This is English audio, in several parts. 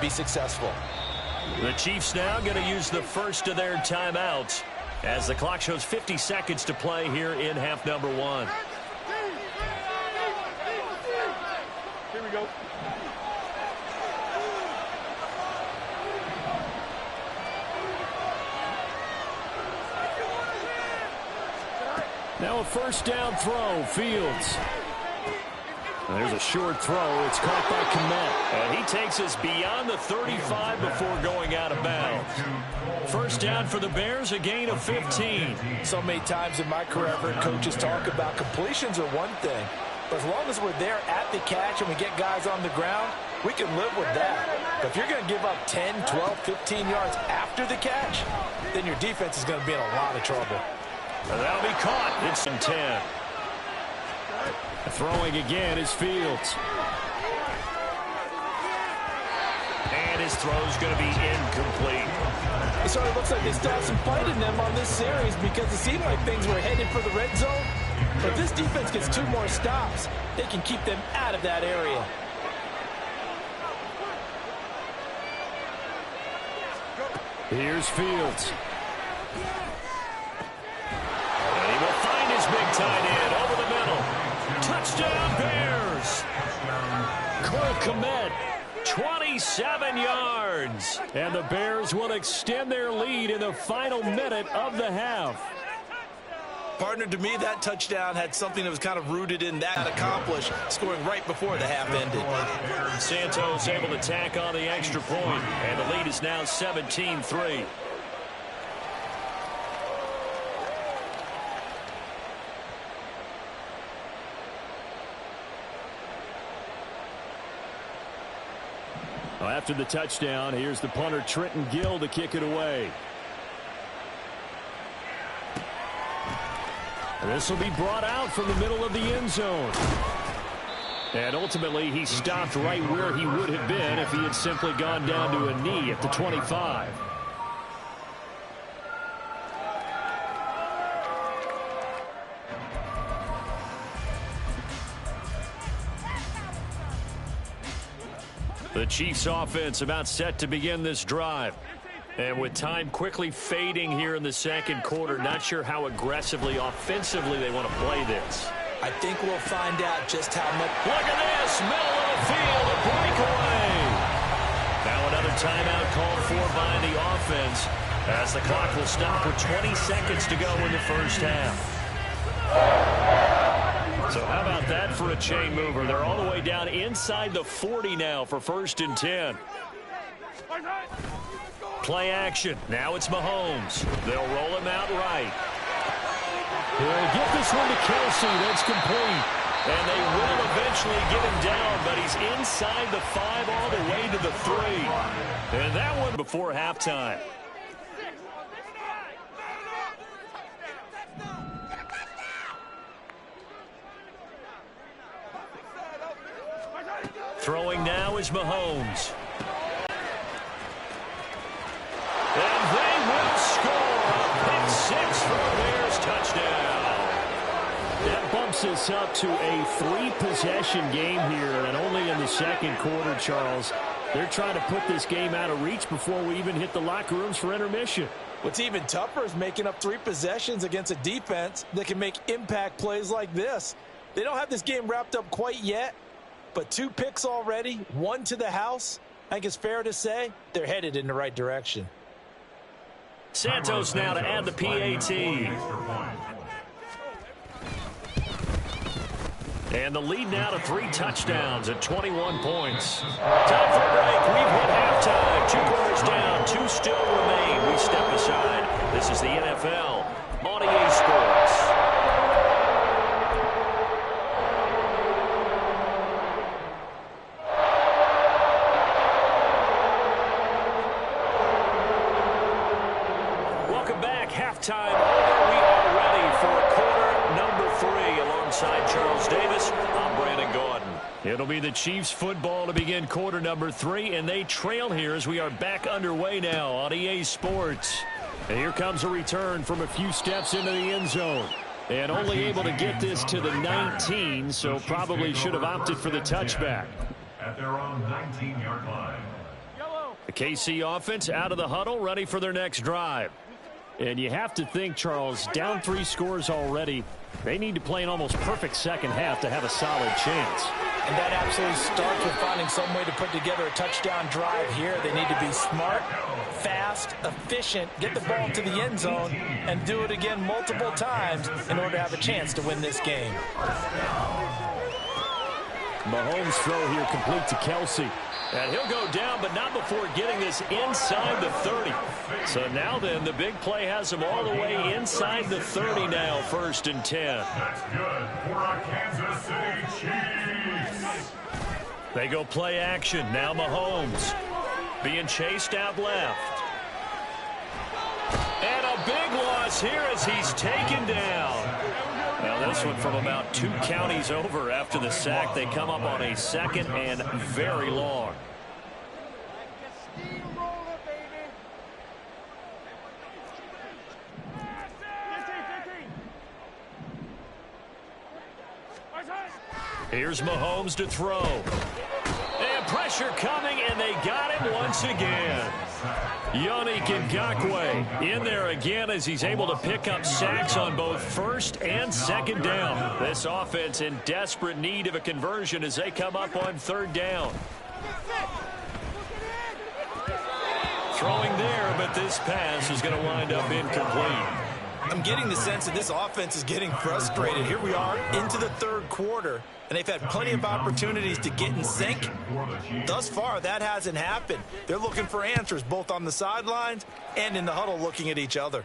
to be successful. The Chiefs now going to use the first of their timeouts as the clock shows 50 seconds to play here in half number 1. Here we go. Now a first down throw, Fields. There's a short throw. It's caught by Kmet. And he takes us beyond the 35 before going out of bounds. First down for the Bears, a gain of 15. So many times in my career, I've heard coaches talk about completions are one thing. But as long as we're there at the catch and we get guys on the ground, we can live with that. But if you're going to give up 10, 12, 15 yards after the catch, then your defense is going to be in a lot of trouble. And that'll be caught. It's in 10. Throwing again is Fields. And his throw's going to be incomplete. It sort of looks like they still have some fight in them on this series because it seemed like things were headed for the red zone. But if this defense gets 2 more stops, they can keep them out of that area. Here's Fields. And he will find his big tight end over the middle. Touchdown, Bears. Cole Kmet, 27 yards. And the Bears will extend their lead in the final minute of the half. Partner, to me, that touchdown had something that was kind of rooted in that accomplished, scoring right before the half ended. Santos able to tack on the extra point, and the lead is now 17-3. Well, after the touchdown, here's the punter Trenton Gill to kick it away. This will be brought out from the middle of the end zone. And ultimately, he stopped right where he would have been if he had simply gone down to a knee at the 25. The Chiefs offense about set to begin this drive. And with time quickly fading here in the second quarter, not sure how aggressively, offensively they want to play this. I think we'll find out just how much. Look at this, middle of the field, a breakaway. Now another timeout called for by the offense as the clock will stop with 20 seconds to go in the first half. So how about that for a chain mover? They're all the way down inside the 40 now for 1st and 10. Play action. Now it's Mahomes. They'll roll him out right. He'll get this one to Kelsey. That's complete. And they will eventually get him down, but he's inside the 5 all the way to the 3. And that one before halftime. Throwing now is Mahomes. And they will score a pick 6 for a Bears touchdown. That bumps us up to a 3-possession game here, and only in the second quarter, Charles. They're trying to put this game out of reach before we even hit the locker rooms for intermission. What's even tougher is making up 3 possessions against a defense that can make impact plays like this. They don't have this game wrapped up quite yet, but 2 picks already, 1 to the house. I think it's fair to say they're headed in the right direction. Santos now to add the PAT. And the lead now to 3 touchdowns at 21 points. Time for a break. We've hit halftime. 2 quarters down. 2 still remain. We step aside. This is the NFL on EA Sports. Halftime over. We are ready for quarter number 3 alongside Charles Davis. I'm Brandon Gordon. It'll be the Chiefs football to begin quarter number 3, and they trail here as we are back underway now on EA Sports. And here comes a return from a few steps into the end zone. And only able to get this to the 19, so probably should have opted for the touchback. At their own 19-yard line. The KC offense out of the huddle, ready for their next drive. And you have to think, Charles, down 3 scores already. They need to play an almost perfect second half to have a solid chance. And that absolutely starts with finding some way to put together a touchdown drive here. They need to be smart, fast, efficient, get the ball to the end zone, and do it again multiple times in order to have a chance to win this game. Mahomes' throw here complete to Kelsey. And he'll go down, but not before getting this inside the 30. So now then, the big play has him all the way inside the 30 now, 1st and 10. That's good for our Kansas City Chiefs. They go play action. Now Mahomes being chased out left. And a big loss here as he's taken down. Now this one from about 2 counties over after the sack. They come up on a 2nd and very long. Here's Mahomes to throw. And pressure coming, and they got him once again. Yannick Ngakoue in there again as he's able to pick up sacks on both 1st and 2nd down. This offense in desperate need of a conversion as they come up on 3rd down. Throwing there, but this pass is going to wind up incomplete. I'm getting the sense that this offense is getting frustrated. Here we are into the 3rd quarter, and they've had plenty of opportunities to get in sync. Thus far, that hasn't happened. They're looking for answers both on the sidelines and in the huddle looking at each other.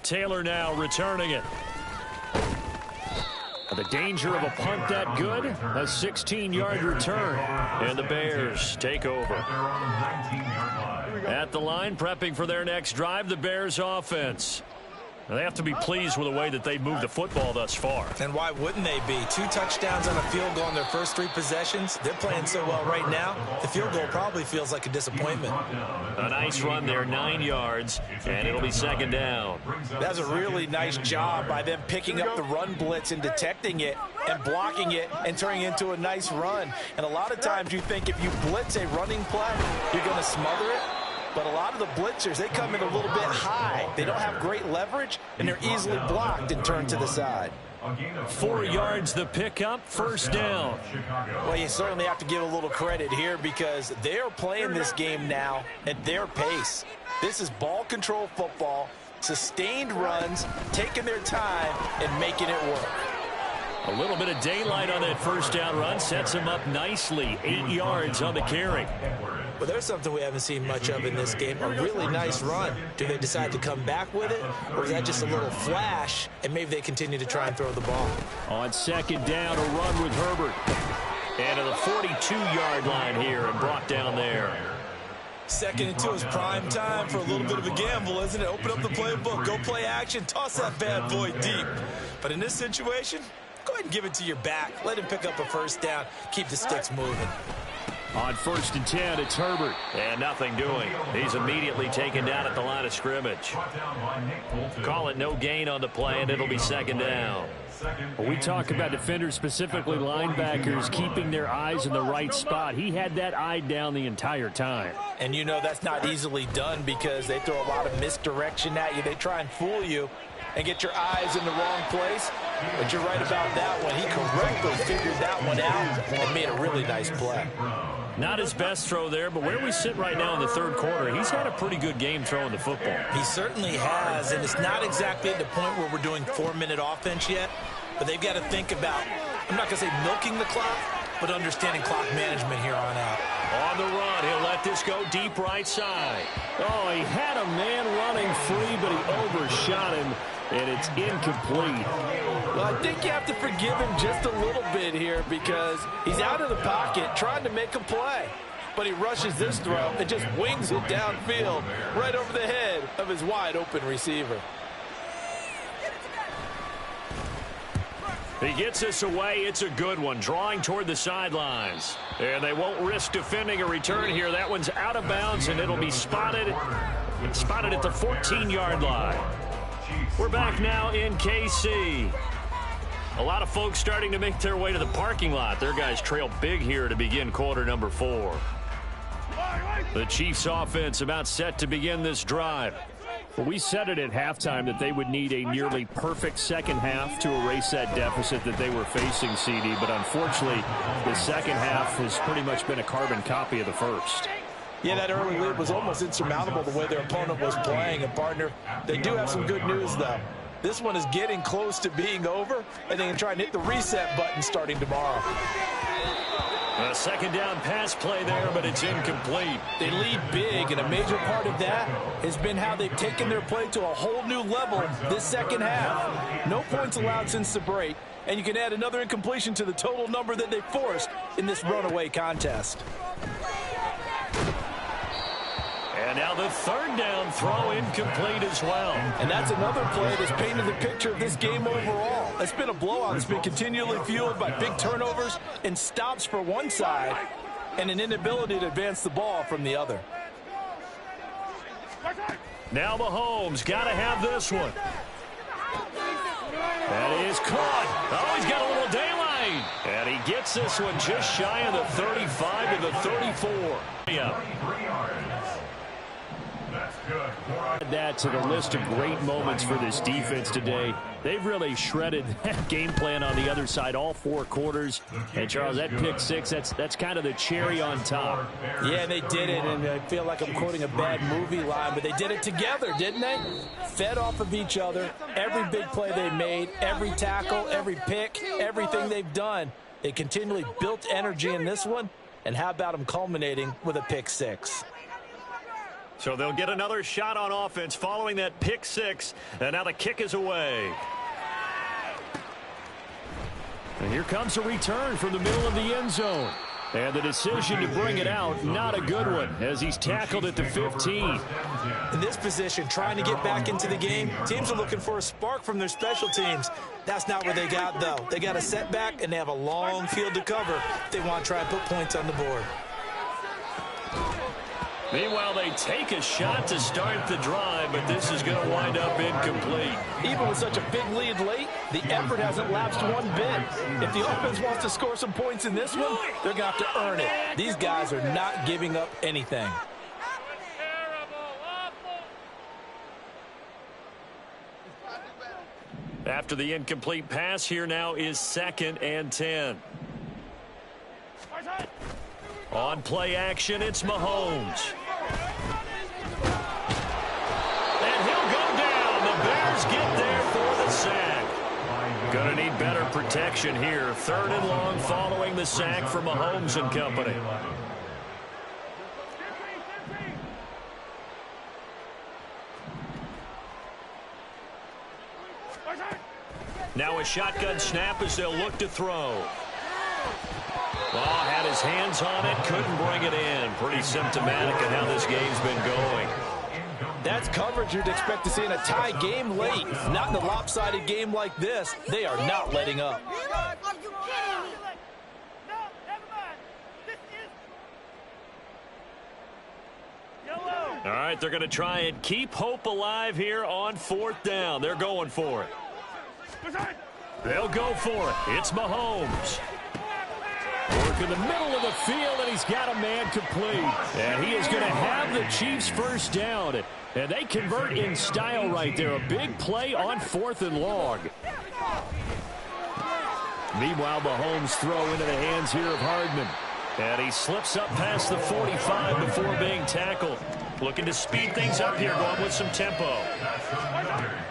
Taylor now returning it. The danger of a punt that good, a 16-yard return. And the Bears take over. At the line, prepping for their next drive, the Bears offense. Now, they have to be pleased with the way that they've moved the football thus far. And why wouldn't they be? 2 touchdowns on a field goal in their first 3 possessions. They're playing so well right now, the field goal probably feels like a disappointment. A nice run there, 9 yards, and it'll be 2nd down. That's a really nice job by them picking up the run blitz and detecting it and blocking it and turning it into a nice run. And a lot of times you think if you blitz a running play, you're going to smother it. But a lot of the blitzers, they come in a little bit high. They don't have great leverage, and they're easily blocked and turned to the side. 4 yards the pickup, 1st down. Well, you certainly have to give a little credit here because they're playing this game now at their pace. This is ball control football, sustained runs, taking their time, and making it work. A little bit of daylight on that 1st down run sets him up nicely. 8 yards on the carry. Well, there's something we haven't seen much of in this game, a really nice run. Do they decide to come back with it, or is that just a little flash, and maybe they continue to try and throw the ball? On 2nd down, a run with Herbert. And to the 42-yard line here and brought down there. 2nd and 2 is prime time for a little bit of a gamble, isn't it? Open up the playbook, go play action, toss that bad boy deep. But in this situation, go ahead and give it to your back. Let him pick up a 1st down, keep the sticks moving. On 1st and 10, it's Herbert. And nothing doing. He's immediately taken down at the line of scrimmage. Call it no gain on the play, and it'll be 2nd down. When we talk about defenders, specifically linebackers, keeping their eyes in the right spot, he had that eye down the entire time. And you know that's not easily done because they throw a lot of misdirection at you. They try and fool you and get your eyes in the wrong place. But you're right about that one. He correctly figured that one out and made a really nice play. Not his best throw there, but where we sit right now in the 3rd quarter, he's had a pretty good game throwing the football. He certainly has, and it's not exactly at the point where we're doing 4-minute offense yet, but they've got to think about, I'm not going to say milking the clock, but understanding clock management here on out. On the run, he'll let this go deep right side. Oh, he had a man running free, but he overshot him, and it's incomplete. Well, I think you have to forgive him just a little bit here because he's out of the pocket trying to make a play. But he rushes this throw and just wings it downfield right over the head of his wide-open receiver. He gets this away. It's a good one, drawing toward the sidelines. And they won't risk defending a return here. That one's out of bounds, and it'll be spotted at the 14-yard line. We're back now in KC. A lot of folks starting to make their way to the parking lot. Their guys trail big here to begin quarter number 4. The Chiefs offense about set to begin this drive. Well, we said it at halftime that they would need a nearly perfect second half to erase that deficit that they were facing, CD. But unfortunately, the second half has pretty much been a carbon copy of the first. Yeah, that early lead was almost insurmountable the way their opponent was playing. And, partner, they do have some good news, though. This one is getting close to being over, and they can try and hit the reset button starting tomorrow. A second down pass play there, but it's incomplete. They lead big, and a major part of that has been how they've taken their play to a whole new level this second half. No points allowed since the break, and you can add another incompletion to the total number that they forced in this runaway contest. And now the third down throw incomplete as well. And that's another play that's painted the picture of this game overall. It's been a blowout. It's been continually fueled by big turnovers and stops for one side and an inability to advance the ball from the other. Now Mahomes got to have this one. That is caught. Oh, he's got a little daylight. And he gets this one just shy of the 35 to the 34. Yeah. Add that to the list of great moments for this defense today. They've really shredded that game plan on the other side all four quarters. And, Charles, that pick six, that's kind of the cherry on top. Yeah, they did it, and I feel like I'm quoting a bad movie line, but they did it together, didn't they? Fed off of each other, every big play they made, every tackle, every pick, everything they've done. They continually built energy in this one, and how about them culminating with a pick six? So they'll get another shot on offense following that pick six. And now the kick is away. And here comes a return from the middle of the end zone. And the decision to bring it out, not a good one, as he's tackled at the 15. In this position, trying to get back into the game, teams are looking for a spark from their special teams. That's not what they got, though. They got a setback, and they have a long field to cover if they want to try and put points on the board. Meanwhile, they take a shot to start the drive, but this is going to wind up incomplete. Even with such a big lead late, the effort hasn't lapsed one bit. If the offense wants to score some points in this one, they're going to have to earn it. These guys are not giving up anything. After the incomplete pass, here now is 2nd and 10. On play action, it's Mahomes. And he'll go down. The Bears get there for the sack. Going to need better protection here. 3rd and long following the sack for Mahomes and company. Now a shotgun snap as they'll look to throw. Well, had his hands on it, couldn't bring it in. Pretty symptomatic of how this game's been going. That's coverage you'd expect to see in a tie game late. Not in a lopsided game like this. They are not letting up. All right, they're going to try and keep hope alive here on 4th down. They're going for it. They'll go for it. It's Mahomes. Work in the middle of the field, and he's got a man complete. And he is going to have the Chiefs first down. And they convert in style right there. A big play on 4th and long. Meanwhile, Mahomes throw into the hands here of Hardman. And he slips up past the 45 before being tackled. Looking to speed things up here, going with some tempo.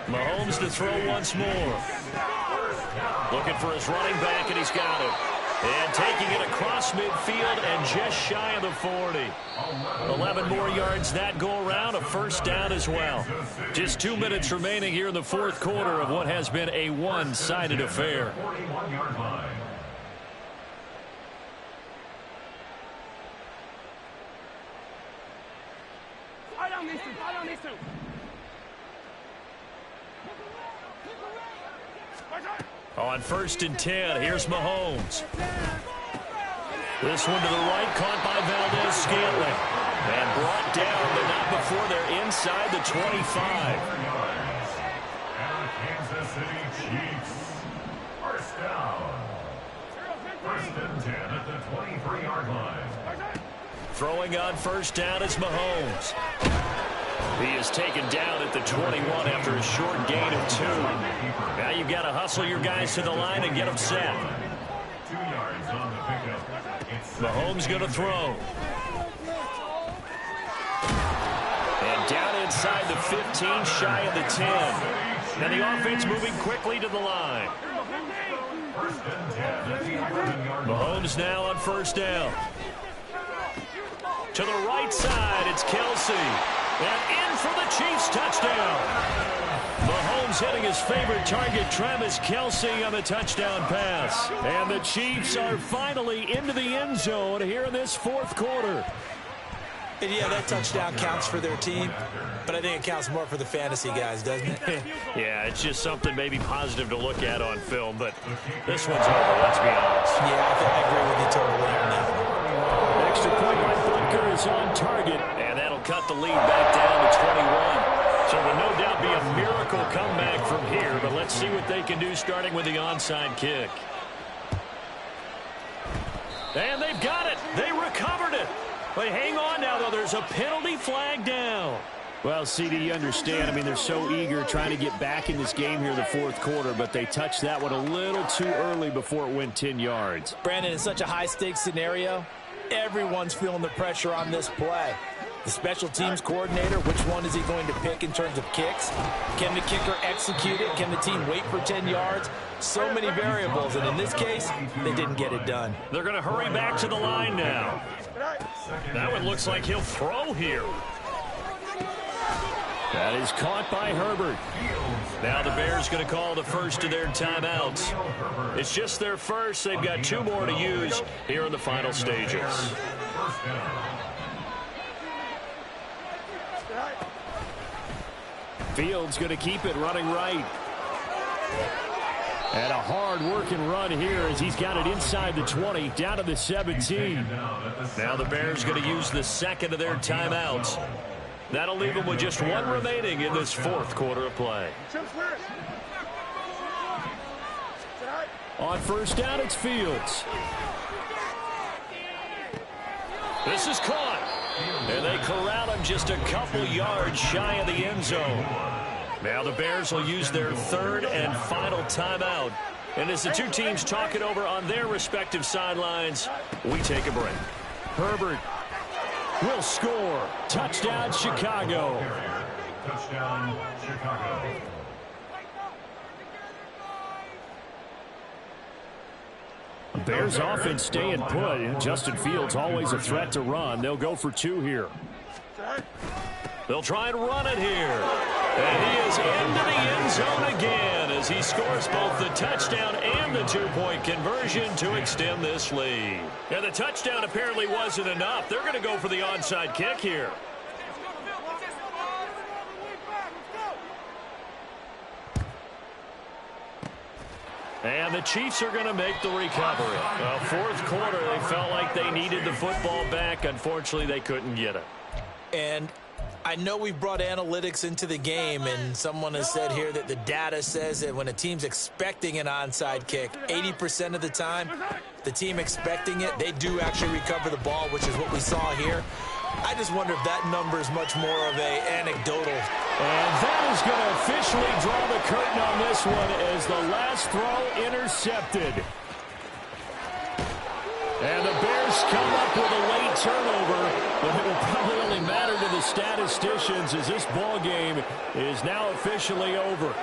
Mahomes to throw once more. Looking for his running back, and he's got it. And taking it across midfield and just shy of the 40. 11 more yards that go around, a first down as well. Just 2 minutes remaining here in the 4th quarter of what has been a one-sided affair. On 1st and 10, here's Mahomes. This one to the right, caught by Valdez-Scantling. And brought down, but not before they're inside the 25. And the Kansas City Chiefs. First down. 1st and 10 at the 23-yard line. Throwing on first down is Mahomes. He is taken down at the 21 after a short gain of 2. Now you've got to hustle your guys to the line and get them set. 2 yards on the pickup. Mahomes going to throw. And down inside the 15, shy of the 10. And the offense moving quickly to the line. Mahomes now on first down. To the right side, it's Kelsey. And in for the Chiefs touchdown. Mahomes hitting his favorite target, Travis Kelsey, on the touchdown pass. And the Chiefs are finally into the end zone here in this fourth quarter. And yeah, that touchdown counts for their team, but I think it counts more for the fantasy guys, doesn't it? Yeah, it's just something maybe positive to look at on film, but this one's over, let's be honest. Yeah, I agree with you totally on that one. Extra point by Butker is on target. And that'll cut the lead back down to 21. So will no doubt be a miracle comeback from here, but let's see what they can do starting with the onside kick. And they've got it. They recovered it. But hang on now, though. There's a penalty flag down. Well, CD, you understand. I mean, they're so eager trying to get back in this game here in the fourth quarter, but they touched that one a little too early before it went 10 yards. Brandon, in such a high-stakes scenario, everyone's feeling the pressure on this play. The special teams coordinator, which one is he going to pick in terms of kicks? Can the kicker execute it? Can the team wait for 10 yards? So many variables, and in this case, they didn't get it done. They're going to hurry back to the line now. That one looks like he'll throw here. That is caught by Herbert. Now the Bears going to call the first of their timeouts. It's just their first. They've got 2 more to use here in the final stages. Fields going to keep it running right. And a hard-working run here as he's got it inside the 20, down to the 17. Now the Bears going to use the second of their timeouts. That'll leave them with just 1 remaining in this fourth quarter of play. On first down, it's Fields. This is caught. And they corral him just a couple yards shy of the end zone. Now the Bears will use their 3rd and final timeout. And as the 2 teams talk it over on their respective sidelines, we take a break. Herbert will score. Touchdown, Chicago. Touchdown, Chicago. Bears offense staying put. Justin Fields always a threat to run. They'll go for 2 here. They'll try and run it here. And he is into the end zone again as he scores both the touchdown and the 2-point conversion to extend this lead. And the touchdown apparently wasn't enough. They're going to go for the onside kick here. And the Chiefs are going to make the recovery. Well, fourth quarter, they felt like they needed the football back. Unfortunately, they couldn't get it. And I know we brought analytics into the game, and someone has said here that the data says that when a team's expecting an onside kick, 80% of the time, the team expecting it, they do actually recover the ball, which is what we saw here. I just wonder if that number is much more of a anecdotal. And that is going to officially draw the curtain on this one as the last throw intercepted. And the Bears come up with a late turnover, but it will probably only matter to the statisticians as this ball game is now officially over.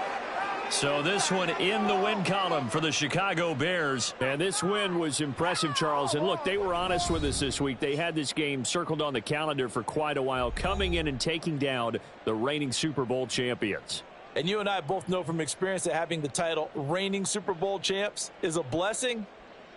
So this one in the win column for the Chicago Bears. And this win was impressive, Charles. And look, they were honest with us this week. They had this game circled on the calendar for quite a while, coming in and taking down the reigning Super Bowl champions. And you and I both know from experience that having the title reigning Super Bowl champs is a blessing,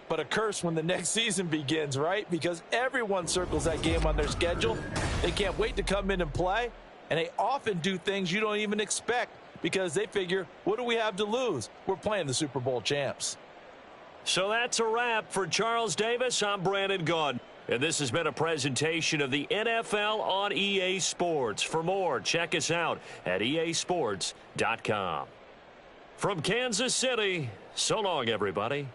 but a curse when the next season begins, right? Because everyone circles that game on their schedule. They can't wait to come in and play, and they often do things you don't even expect because they figure, what do we have to lose? We're playing the Super Bowl champs. So that's a wrap for Charles Davis. I'm Brandon Gaudin. And this has been a presentation of the NFL on EA Sports. For more, check us out at easports.com. From Kansas City, so long, everybody.